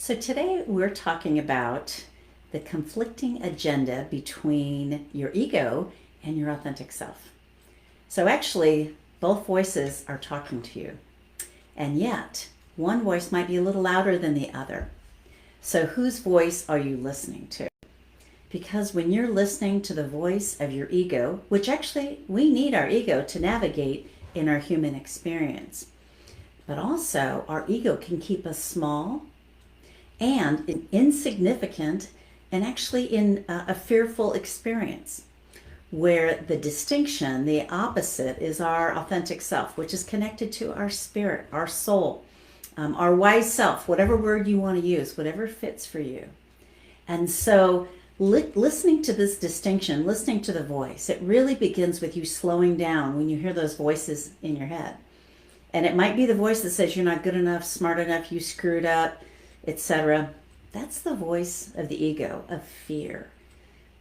So today we're talking about the conflicting agenda between your ego and your authentic self. So actually, both voices are talking to you, and yet one voice might be a little louder than the other. So whose voice are you listening to? Because when you're listening to the voice of your ego, which actually we need our ego to navigate in our human experience, but also our ego can keep us small and insignificant, and actually in a fearful experience, where the distinction, the opposite, is our authentic self, which is connected to our spirit, our soul, our wise self, whatever word you want to use, whatever fits for you. And so listening to this distinction, listening to the voice, it really begins with you slowing down when you hear those voices in your head. And it might be the voice that says you're not good enough, smart enough, you screwed up, etc. That's the voice of the ego, of fear.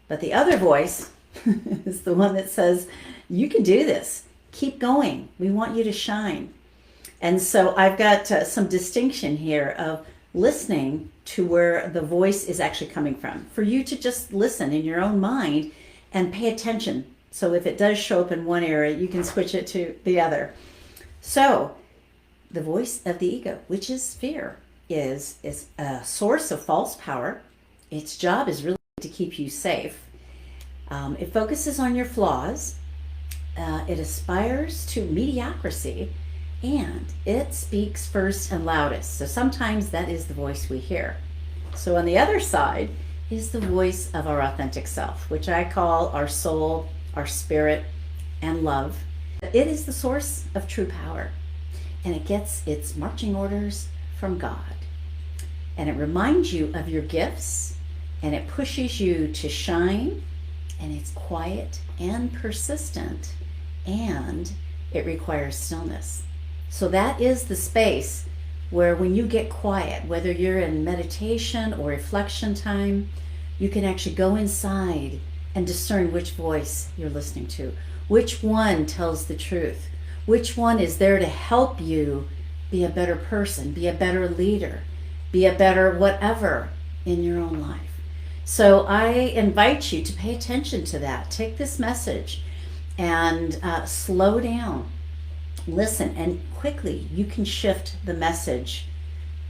But the other voice is the one that says, you can do this. Keep going. We want you to shine. And so I've got some distinction here of listening to where the voice is actually coming from. For you to just listen in your own mind and pay attention. So if it does show up in one area, you can switch it to the other. So the voice of the ego, which is fear, is a source of false power. Its job is really to keep you safe. It focuses on your flaws. It aspires to mediocrity, and it speaks first and loudest. So sometimes that is the voice we hear. So on the other side is the voice of our authentic self, which I call our soul, our spirit, and love. It is the source of true power, and it gets its marching orders from God. And it reminds you of your gifts, and it pushes you to shine, and it's quiet and persistent, and it requires stillness. So that is the space where when you get quiet, whether you're in meditation or reflection time, you can actually go inside and discern which voice you're listening to, which one tells the truth, which one is there to help you be a better person, be a better leader, be a better whatever in your own life. So I invite you to pay attention to that. Take this message and slow down, listen, and quickly you can shift the message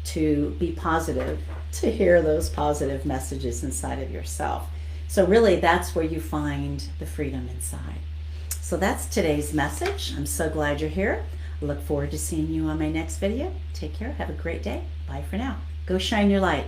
to be positive, to hear those positive messages inside of yourself. So really that's where you find the freedom inside. So that's today's message. I'm so glad you're here. I look forward to seeing you on my next video. Take care. Have a great day. Bye for now. Go shine your light.